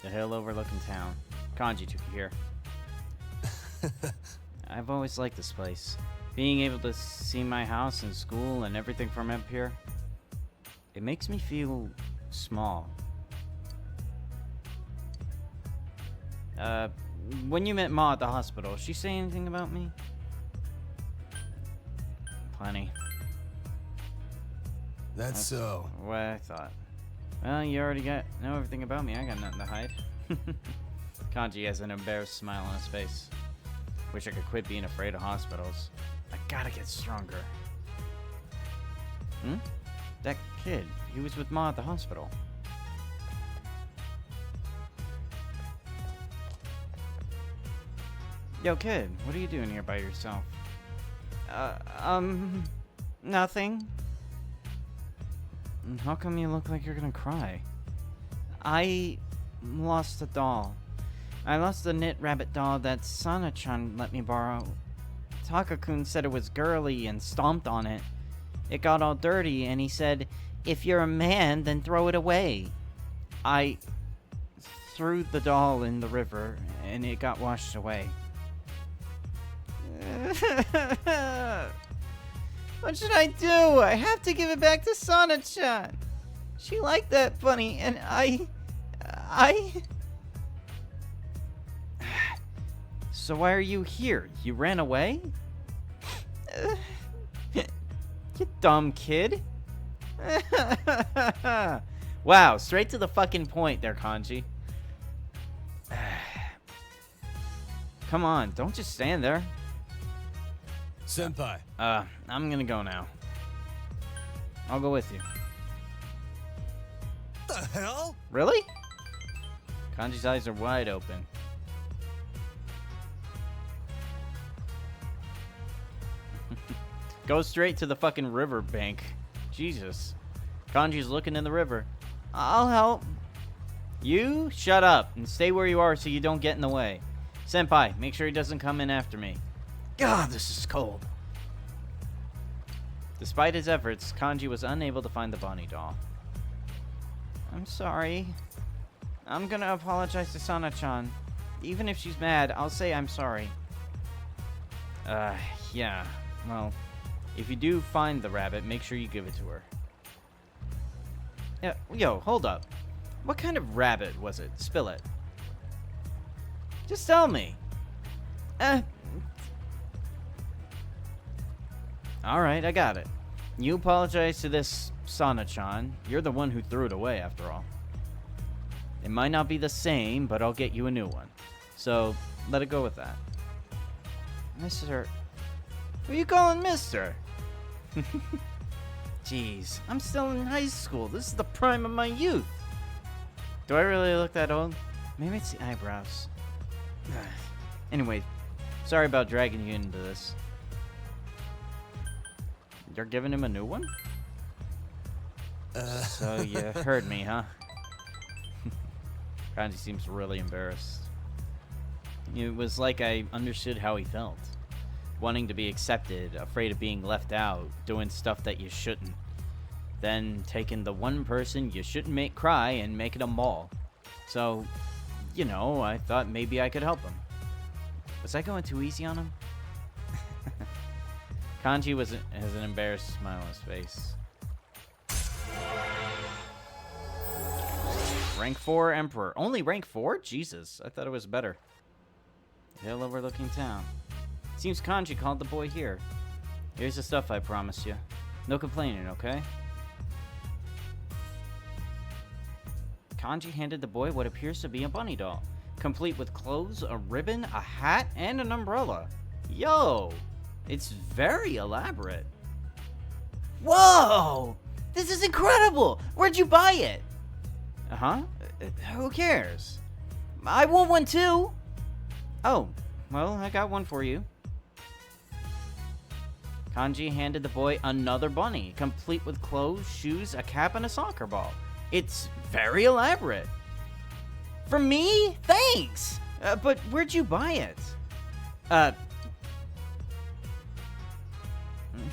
The hill overlooking town. Kanji took you here. I've always liked this place. Being able to see my house and school and everything from up here, it makes me feel small. When you met Ma at the hospital, she say anything about me? Plenty. That's so. What I thought. Well, you already know everything about me. I got nothing to hide. Kanji has an embarrassed smile on his face. Wish I could quit being afraid of hospitals. I gotta get stronger. That kid, he was with Ma at the hospital. Yo, kid, what are you doing here by yourself? Nothing. How come you look like you're gonna cry? I lost a doll. I lost the knit rabbit doll that Sana-chan let me borrow. Taka-kun said it was girly and stomped on it. It got all dirty and he said, if you're a man, then throw it away. I threw the doll in the river and it got washed away. What should I do? I have to give it back to Sana-chan. She liked that bunny and I... So why are you here? You ran away? You dumb kid. Wow, straight to the fucking point there, Kanji. Come on, don't just stand there. Senpai. I'm gonna go now. I'll go with you. The hell? Really? Kanji's eyes are wide open. Go straight to the fucking river bank. Jesus. Kanji's looking in the river. I'll help. You shut up and stay where you are so you don't get in the way. Senpai, make sure he doesn't come in after me. God, this is cold. Despite his efforts, Kanji was unable to find the bunny doll. I'm sorry. I'm gonna apologize to Sana-chan. Even if she's mad, I'll say I'm sorry. Yeah. Well, if you do find the rabbit, make sure you give it to her. Yeah, yo, hold up. What kind of rabbit was it? Spill it. Just tell me. Alright, I got it. You apologize to this Sana-chan. You're the one who threw it away, after all. It might not be the same, but I'll get you a new one. So, let it go with that. Mister... Who are you calling mister? Jeez, I'm still in high school. This is the prime of my youth. Do I really look that old? Maybe it's the eyebrows. Anyway, sorry about dragging you into this. You're giving him a new one? So you heard me, huh? Kanji seems really embarrassed. It was like I understood how he felt. Wanting to be accepted, afraid of being left out, doing stuff that you shouldn't. Then taking the one person you shouldn't make cry and making them bawl. So, you know, I thought maybe I could help him. Was I going too easy on him? Kanji has an embarrassed smile on his face. Rank 4 Emperor. Only rank 4? Jesus, I thought it was better. Hill overlooking town. Seems Kanji called the boy here. Here's the stuff I promised you. No complaining, okay? Kanji handed the boy what appears to be a bunny doll, complete with clothes, a ribbon, a hat, and an umbrella. Yo! It's very elaborate. Whoa! This is incredible! Where'd you buy it? Uh-huh. Who cares? I want one too! Oh, well, I got one for you. Kanji handed the boy another bunny, complete with clothes, shoes, a cap, and a soccer ball. It's very elaborate. For me? Thanks! But where'd you buy it?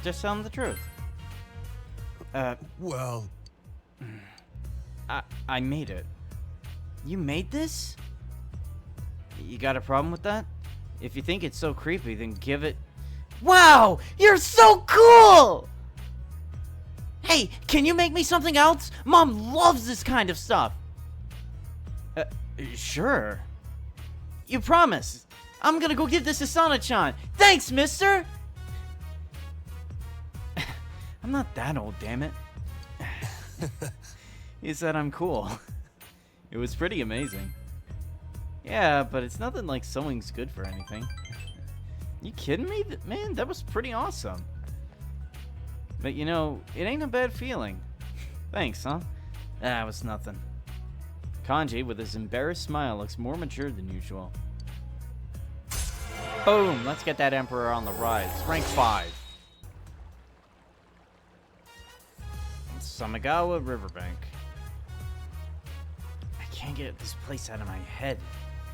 Just tell him the truth. Well... I made it. You made this? You got a problem with that? If you think it's so creepy, then give it... Wow! You're so cool! Hey, can you make me something else? Mom loves this kind of stuff. Sure. You promise? I'm gonna go give this to Sana-chan. Thanks, mister! I'm not that old, damn it. He said I'm cool. It was pretty amazing. Yeah, but it's nothing like sewing's good for anything. You kidding me? Man, that was pretty awesome. But you know, it ain't a bad feeling. Thanks, huh? Ah, it was nothing. Kanji, with his embarrassed smile, looks more mature than usual. Boom! Let's get that Emperor on the rise. Rank 5. Samagawa Riverbank. I can't get this place out of my head.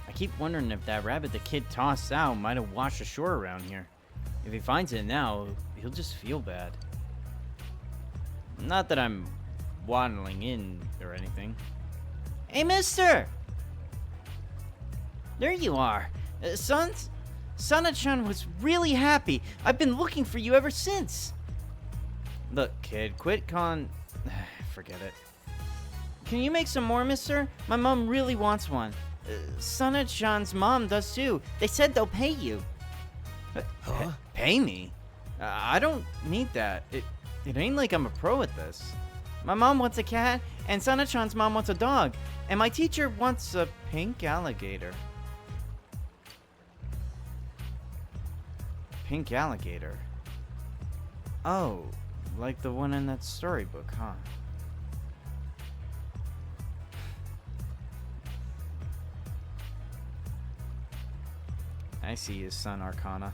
I keep wondering if that rabbit the kid tossed out might have washed ashore around here. If he finds it now, he'll just feel bad. Not that I'm waddling in or anything. Hey, mister! There you are. Sana-chan was really happy. I've been looking for you ever since. Look, kid, forget it. Can you make some more, mister? My mom really wants one. Sana-chan's mom does too. They said they'll pay you. Huh? Pay me? I don't need that. It ain't like I'm a pro at this. My mom wants a cat, and Sana-chan's mom wants a dog, and my teacher wants a pink alligator. Pink alligator? Oh, like the one in that storybook, huh? I see his son, Arcana.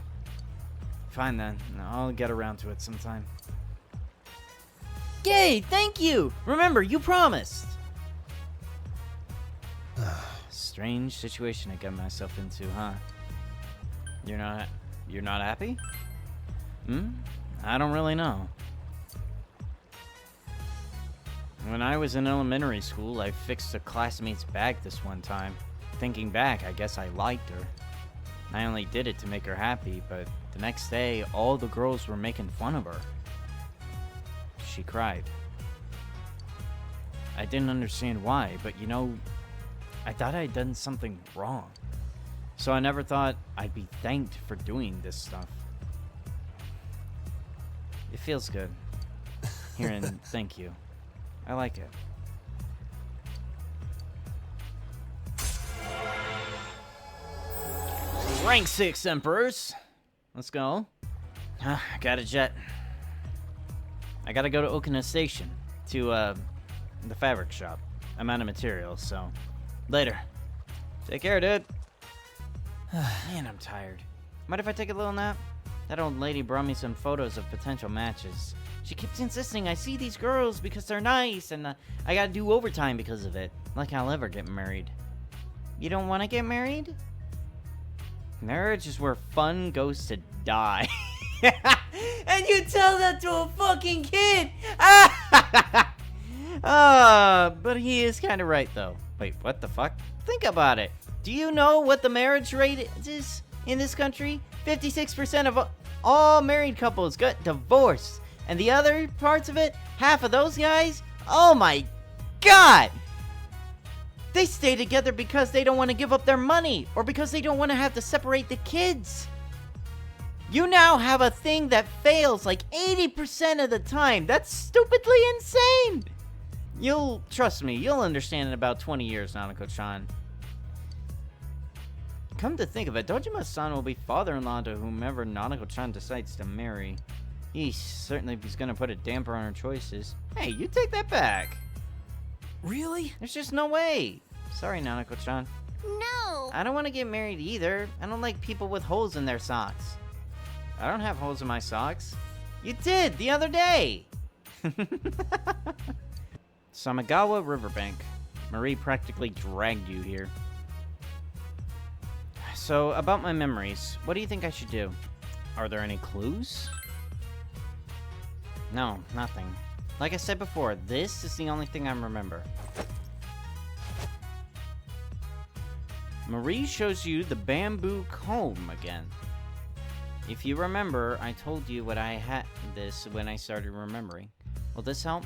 Fine then, I'll get around to it sometime. Yay, thank you! Remember, you promised! Strange situation I got myself into, huh? You're not happy? I don't really know. When I was in elementary school, I fixed a classmate's bag this one time. Thinking back, I guess I liked her. I only did it to make her happy, but the next day, all the girls were making fun of her. She cried. I didn't understand why, but you know, I thought I'd done something wrong. So I never thought I'd be thanked for doing this stuff. It feels good. Here, and thank you. I like it. Rank 6, Emperors. Let's go. Got a jet. I gotta go to Okina Station to the fabric shop. I'm out of materials, so later. Take care, dude. Man, I'm tired. Mind if I take a little nap? That old lady brought me some photos of potential matches. She keeps insisting I see these girls because they're nice, and I gotta do overtime because of it. Like I'll ever get married. You don't want to get married? Marriage is where fun goes to die. And you tell that to a fucking kid! But he is kind of right, though. Wait, what the fuck? Think about it. Do you know what the marriage rate is in this country? 56% of all married couples got divorced. And the other parts of it, half of those guys, oh my god! They stay together because they don't want to give up their money, or because they don't want to have to separate the kids. You now have a thing that fails like 80% of the time. That's stupidly insane. Trust me, you'll understand in about 20 years, Nanako-chan. Come to think of it, Dojima-san will be father-in-law to whomever Nanako-chan decides to marry. Certainly if he's gonna put a damper on her choices. Hey, you take that back. Really? There's just no way. Sorry, Nanako-chan. No! I don't want to get married either. I don't like people with holes in their socks. I don't have holes in my socks. You did, the other day! Samagawa Riverbank. Marie practically dragged you here. So, about my memories, what do you think I should do? Are there any clues? No, nothing. Like I said before, this is the only thing I remember. Marie shows you the bamboo comb again. If you remember, I told you what I had this when I started remembering. Will this help?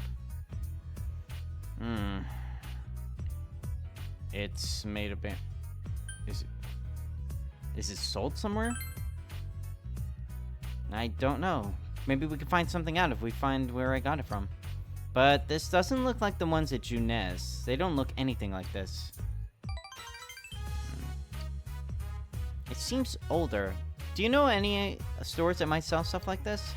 It's made of Is it sold somewhere? I don't know. Maybe we can find something out if we find where I got it from. But this doesn't look like the ones at Junez. They don't look anything like this. It seems older. Do you know any stores that might sell stuff like this?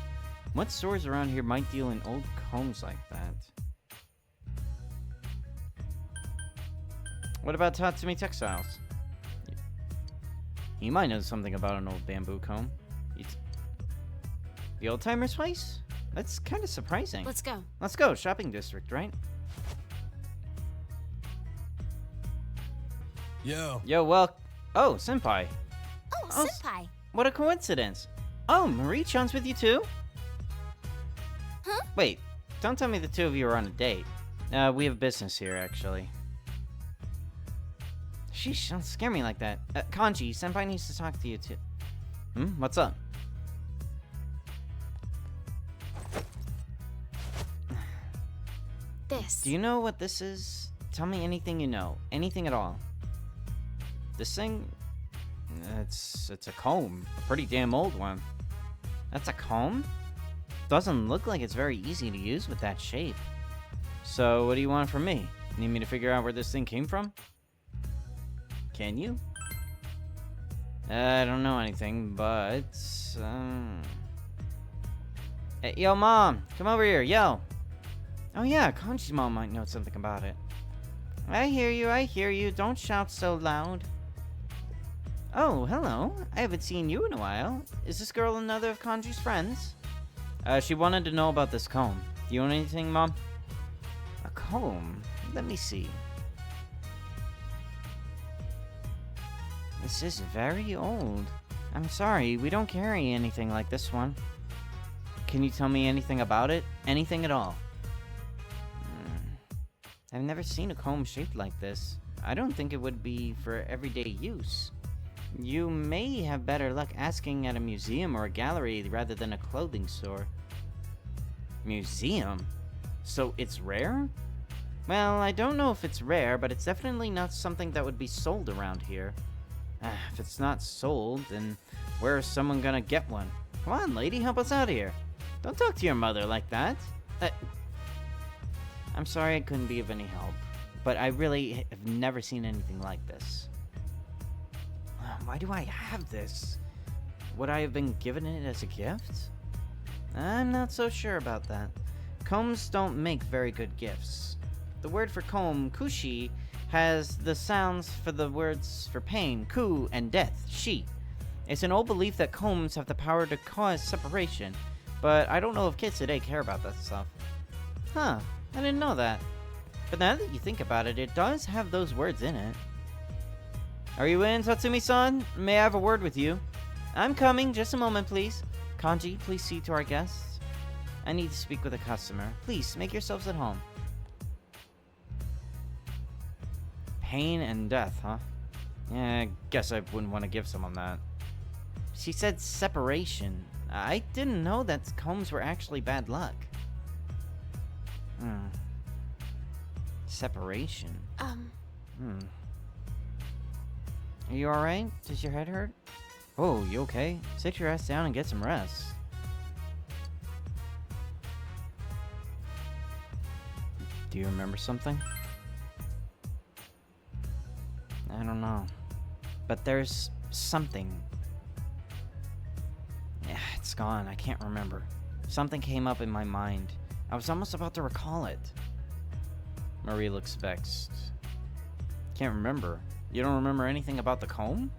What stores around here might deal in old combs like that? What about Tatsumi Textiles? You might know something about an old bamboo comb. The old timer's place? That's kind of surprising. Let's go. Let's go. Shopping district, right? Yo. Yo, well... Oh, senpai. Oh, Oh, senpai. What a coincidence. Oh, Marie-chan's with you too? Huh? Wait, don't tell me the two of you are on a date. We have business here, actually. Sheesh, don't scare me like that. Kanji, senpai needs to talk to you too. What's up? This. Do you know what this is? Tell me anything you know. Anything at all. This thing? It's a comb. A pretty damn old one. That's a comb? Doesn't look like it's very easy to use with that shape. So, what do you want from me? Need me to figure out where this thing came from? Can you? I don't know anything, but... Hey, yo, Mom! Come over here, yo! Oh yeah, Kanji's mom might know something about it. I hear you. Don't shout so loud. Oh, hello. I haven't seen you in a while. Is this girl another of Kanji's friends? She wanted to know about this comb. Do you want anything, Mom? A comb? Let me see. This is very old. I'm sorry, we don't carry anything like this one. Can you tell me anything about it? Anything at all? I've never seen a comb shaped like this. I don't think it would be for everyday use. You may have better luck asking at a museum or a gallery rather than a clothing store. Museum? So it's rare? Well, I don't know if it's rare, but it's definitely not something that would be sold around here. If it's not sold, then where is someone gonna get one? Come on, lady, help us out here. Don't talk to your mother like that. I'm sorry I couldn't be of any help, but I really have never seen anything like this. Why do I have this? Would I have been given it as a gift? I'm not so sure about that. Combs don't make very good gifts. The word for comb, kushi, has the sounds for the words for pain, ku, and death, shi. It's an old belief that combs have the power to cause separation, but I don't know if kids today care about that stuff. Huh. I didn't know that. But now that you think about it, it does have those words in it. Are you in, Tatsumi-san? May I have a word with you? I'm coming. Just a moment, please. Kanji, please see to our guests. I need to speak with a customer. Please, make yourselves at home. Pain and death, huh? Yeah, I guess I wouldn't want to give someone that. She said separation. I didn't know that combs were actually bad luck. Separation. Are you alright? Does your head hurt? Oh, you okay? Sit your ass down and get some rest. Do you remember something? I don't know. But there's something. Yeah, it's gone. I can't remember. Something came up in my mind. I was almost about to recall it. Marie looks vexed. Can't remember. You don't remember anything about the comb?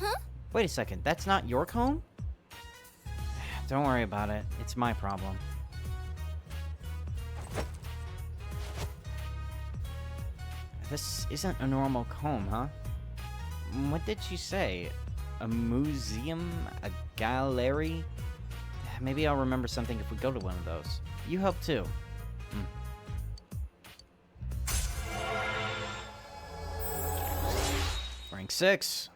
Huh? Wait a second, that's not your comb? Don't worry about it. It's my problem. This isn't a normal comb, huh? What did she say? A museum? A gallery? Maybe I'll remember something if we go to one of those. You help too. Rank 6.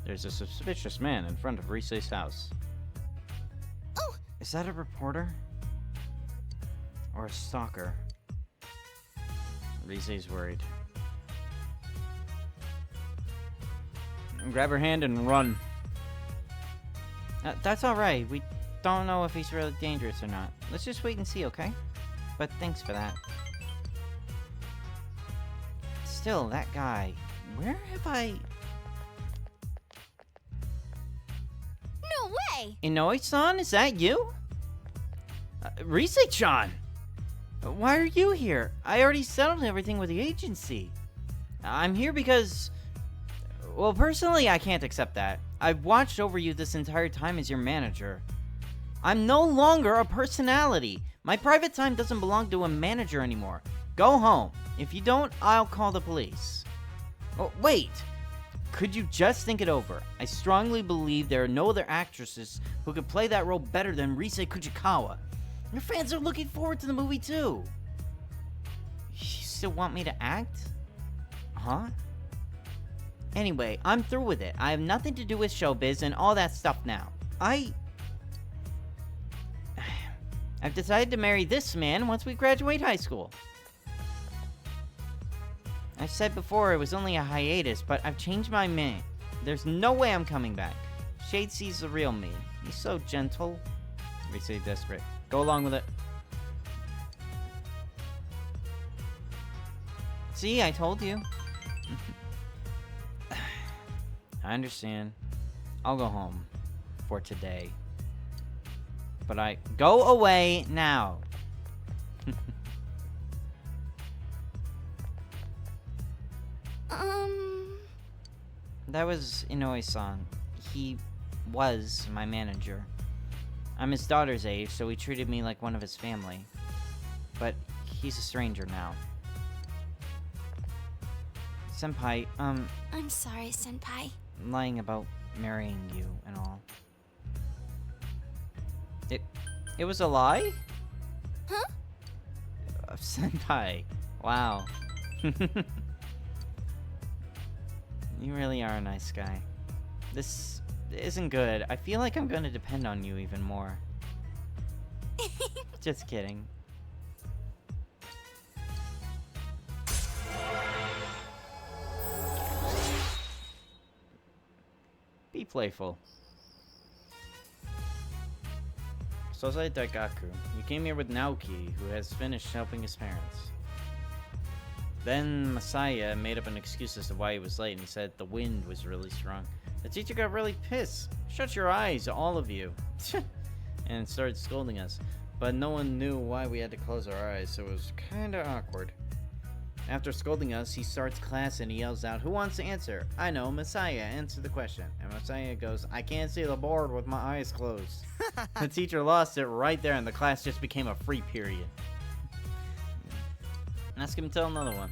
There's a suspicious man in front of Rise's house. Oh! Is that a reporter? Or a stalker? Rise's worried. Grab her hand and run. That's alright. We don't know if he's really dangerous or not. Let's just wait and see, okay? But thanks for that. Still, that guy. Where have I... No way! Inoue-san, is that you? Rise-chan! Why are you here? I already settled everything with the agency. I'm here because... Well, personally, I can't accept that. I've watched over you this entire time as your manager. I'm no longer a personality. My private time doesn't belong to a manager anymore. Go home. If you don't, I'll call the police. Oh, wait! Could you just think it over? I strongly believe there are no other actresses who could play that role better than Rise Kujikawa. Your fans are looking forward to the movie too. You still want me to act? Huh? Anyway, I'm through with it. I have nothing to do with showbiz and all that stuff now. I've decided to marry this man once we graduate high school. I've said before it was only a hiatus, but I've changed my mind. There's no way I'm coming back. Shade sees the real me. He's so gentle. We say desperate. Go along with it. See, I told you. I understand. I'll go home. For today. But go away now. That was Inoue-san. He was my manager. I'm his daughter's age, so he treated me like one of his family. But he's a stranger now. Senpai, I'm sorry, Senpai. lying about marrying you and all. It was a lie? Huh? Senpai. Wow. You really are a nice guy. This isn't good. I feel like I'm gonna depend on you even more. Just kidding. Be playful. Sosai Daigaku. You came here with Naoki, who has finished helping his parents. Then Masaya made up an excuse as to why he was late, and he said the wind was really strong. The teacher got really pissed. Shut your eyes, all of you. And started scolding us. But no one knew why we had to close our eyes, so it was kinda awkward. After scolding us, he starts class and he yells out, "Who wants to answer?" I know, Messiah, answer the question. And Messiah goes, "I can't see the board with my eyes closed." The teacher lost it right there and the class just became a free period. Ask him to tell another one.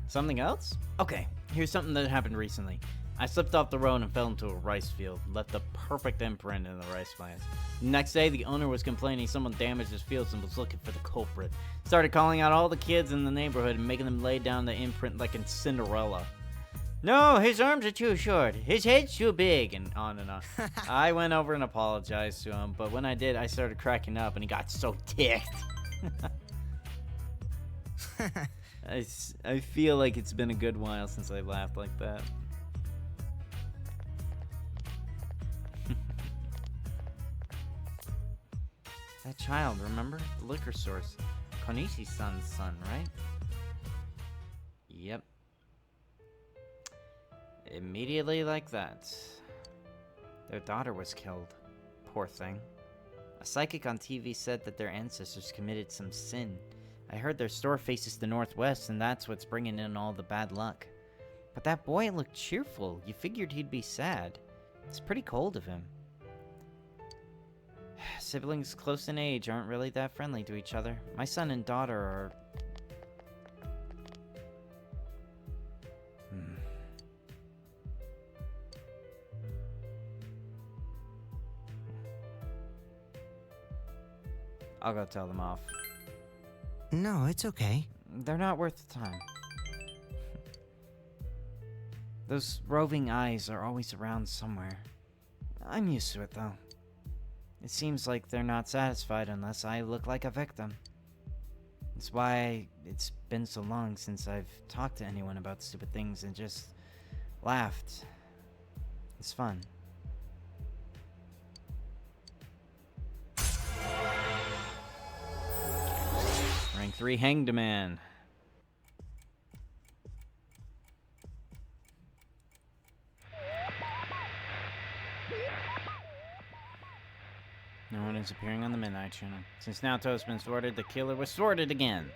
Something else? Okay, here's something that happened recently. I slipped off the road and fell into a rice field, left a perfect imprint in the rice plants. Next day, the owner was complaining someone damaged his fields and was looking for the culprit. Started calling out all the kids in the neighborhood and making them lay down the imprint like in Cinderella. No, his arms are too short, his head's too big, and on and on. I went over and apologized to him, but when I did, I started cracking up and he got so ticked. I feel like it's been a good while since I laughed like that. That child, remember? The liquor source. Konishi-san's son, right? Yep. Immediately like that. Their daughter was killed. Poor thing. A psychic on TV said that their ancestors committed some sin. I heard their store faces the northwest, and that's what's bringing in all the bad luck. But that boy looked cheerful. You figured he'd be sad. It's pretty cold of him. Siblings close in age aren't really that friendly to each other. My son and daughter are... I'll go tell them off. No, it's okay. They're not worth the time. Those roving eyes are always around somewhere. I'm used to it, though. It seems like they're not satisfied unless I look like a victim. That's why it's been so long since I've talked to anyone about stupid things and just laughed. It's fun. Rank 3 Hanged Man. No one is appearing on the Midnight Channel. Since Naoto has been thwarted, the killer was thwarted again.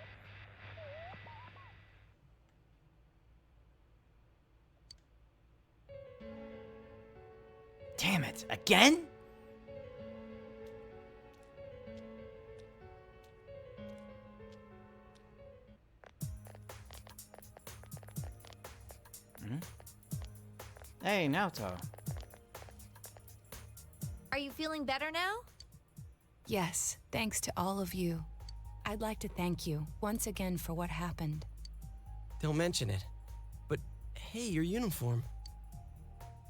Damn it, again? Hey, Naoto. Are you feeling better now? Yes, thanks to all of you. I'd like to thank you once again for what happened. Don't mention it. But hey, your uniform.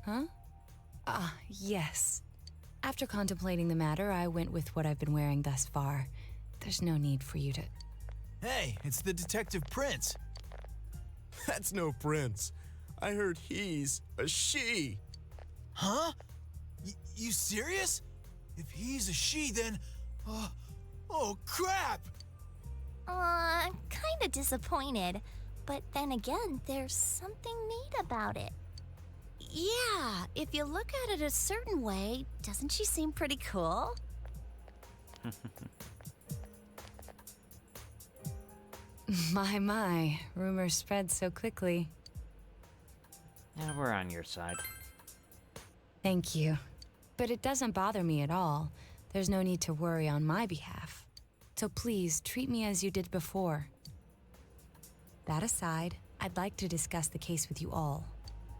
Huh? Yes. After contemplating the matter, I went with what I've been wearing thus far. There's no need for you to... Hey, it's the Detective Prince. That's no prince. I heard he's a she. Huh? You serious? If he's a she, then... oh, crap! Kinda disappointed. But then again, there's something neat about it. Yeah, if you look at it a certain way, doesn't she seem pretty cool? My, rumors spread so quickly. Yeah, we're on your side. Thank you. But it doesn't bother me at all. There's no need to worry on my behalf. So please, treat me as you did before. That aside, I'd like to discuss the case with you all.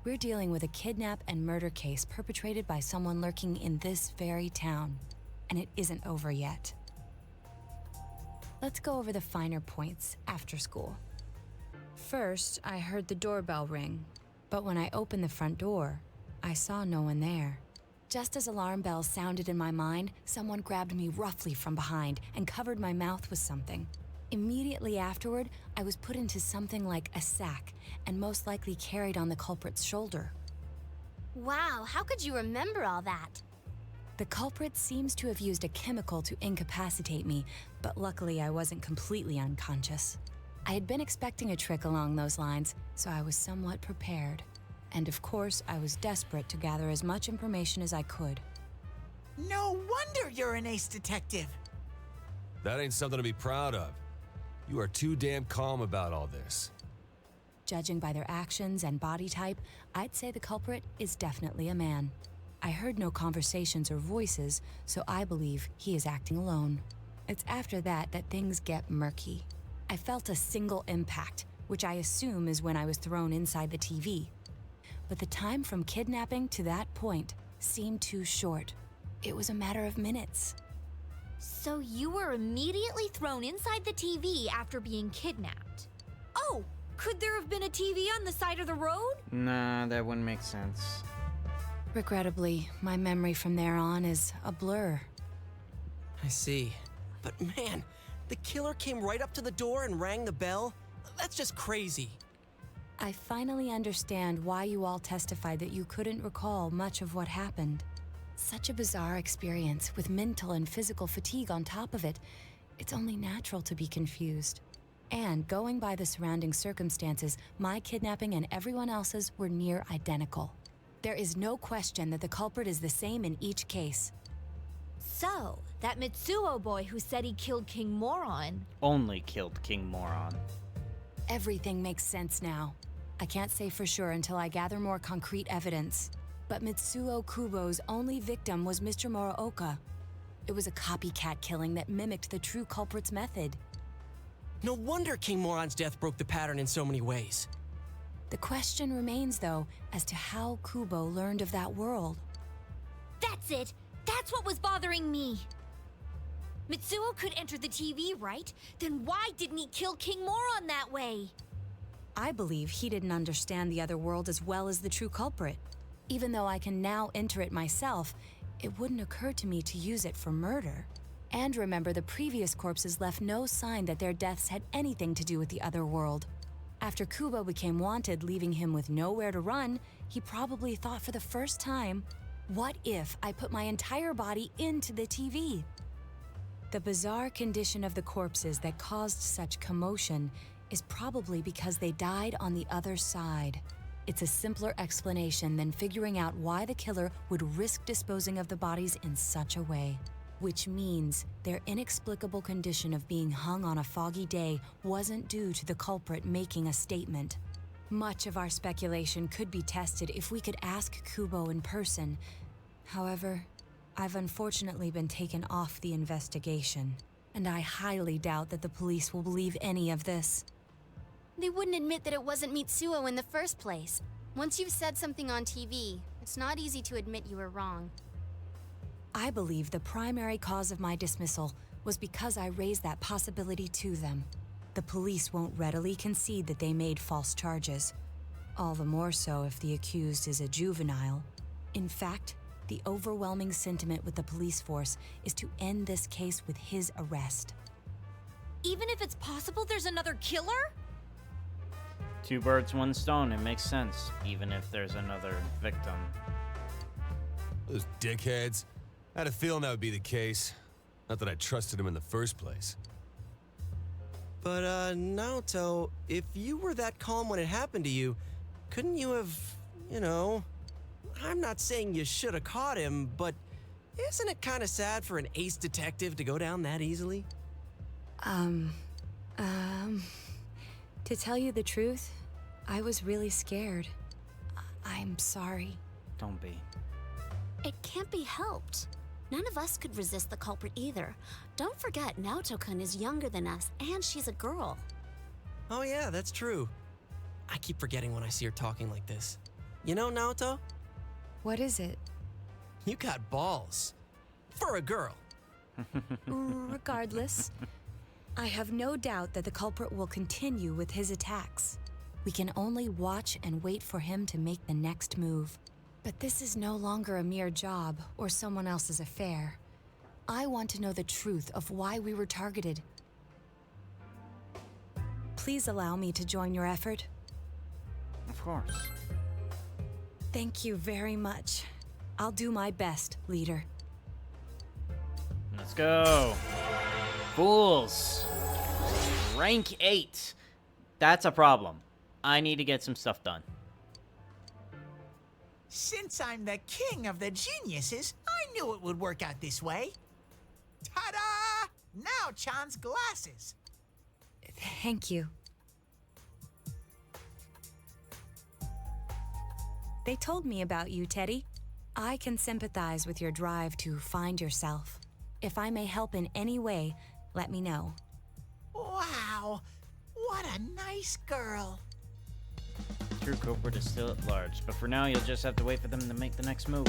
We're dealing with a kidnap and murder case perpetrated by someone lurking in this very town. And it isn't over yet. Let's go over the finer points after school. First, I heard the doorbell ring. But when I opened the front door, I saw no one there. Just as alarm bells sounded in my mind, someone grabbed me roughly from behind and covered my mouth with something. Immediately afterward, I was put into something like a sack and most likely carried on the culprit's shoulder. Wow, how could you remember all that? The culprit seems to have used a chemical to incapacitate me, but luckily I wasn't completely unconscious. I had been expecting a trick along those lines, so I was somewhat prepared. And of course, I was desperate to gather as much information as I could. No wonder you're an ace detective. That ain't something to be proud of. You are too damn calm about all this. Judging by their actions and body type, I'd say the culprit is definitely a man. I heard no conversations or voices, so I believe he is acting alone. It's after that that things get murky. I felt a single impact, which I assume is when I was thrown inside the TV. But the time from kidnapping to that point seemed too short. It was a matter of minutes. So you were immediately thrown inside the TV after being kidnapped. Oh, could there have been a TV on the side of the road? Nah, that wouldn't make sense. Regrettably, my memory from there on is a blur. I see. But man, the killer came right up to the door and rang the bell? That's just crazy. I finally understand why you all testified that you couldn't recall much of what happened. Such a bizarre experience with mental and physical fatigue on top of it. It's only natural to be confused. And going by the surrounding circumstances, my kidnapping and everyone else's were near identical. There is no question that the culprit is the same in each case. So, that Mitsuo boy who said he killed King Moron. Only killed King Moron. Everything makes sense now. I can't say for sure until I gather more concrete evidence. But Mitsuo Kubo's only victim was Mr. Muraoka. It was a copycat killing that mimicked the true culprit's method. No wonder King Moron's death broke the pattern in so many ways. The question remains, though, as to how Kubo learned of that world. That's it! That's what was bothering me! Mitsuo could enter the TV, right? Then why didn't he kill King Moron that way? I believe he didn't understand the other world as well as the true culprit. Even though I can now enter it myself, it wouldn't occur to me to use it for murder. And remember, the previous corpses left no sign that their deaths had anything to do with the other world. After Kubo became wanted, leaving him with nowhere to run, he probably thought for the first time, what if I put my entire body into the TV? The bizarre condition of the corpses that caused such commotion is probably because they died on the other side. It's a simpler explanation than figuring out why the killer would risk disposing of the bodies in such a way. Which means their inexplicable condition of being hung on a foggy day wasn't due to the culprit making a statement. Much of our speculation could be tested if we could ask Kubo in person. However, I've unfortunately been taken off the investigation, and I highly doubt that the police will believe any of this. They wouldn't admit that it wasn't Mitsuo in the first place. Once you've said something on TV, it's not easy to admit you were wrong. I believe the primary cause of my dismissal was because I raised that possibility to them. The police won't readily concede that they made false charges. All the more so if the accused is a juvenile. In fact, the overwhelming sentiment with the police force is to end this case with his arrest. Even if it's possible there's another killer? Two birds, one stone. It makes sense, even if there's another victim. Those dickheads. I had a feeling that would be the case. Not that I trusted him in the first place. But, Naoto, if you were that calm when it happened to you, couldn't you have, I'm not saying you should have caught him, but isn't it kind of sad for an ace detective to go down that easily? To tell you the truth, I was really scared. I'm sorry. Don't be. It can't be helped. None of us could resist the culprit either. Don't forget, Naoto-kun is younger than us, and she's a girl. Oh yeah, that's true. I keep forgetting when I see her talking like this. You know, Naoto, What is it? you got balls. For a girl. Regardless, I have no doubt that the culprit will continue with his attacks. We can only watch and wait for him to make the next move. But this is no longer a mere job or someone else's affair. I want to know the truth of why we were targeted. Please allow me to join your effort. Of course. Thank you very much. I'll do my best, leader. Let's go. Fools. Rank 8. That's a problem. I need to get some stuff done. Since I'm the king of the geniuses, I knew it would work out this way. Ta-da! Now Chan's glasses. Thank you. They told me about you, Teddy. I can sympathize with your drive to find yourself. If I may help in any way, let me know. Wow, what a nice girl. True culprit is still at large, but for now you'll just have to wait for them to make the next move.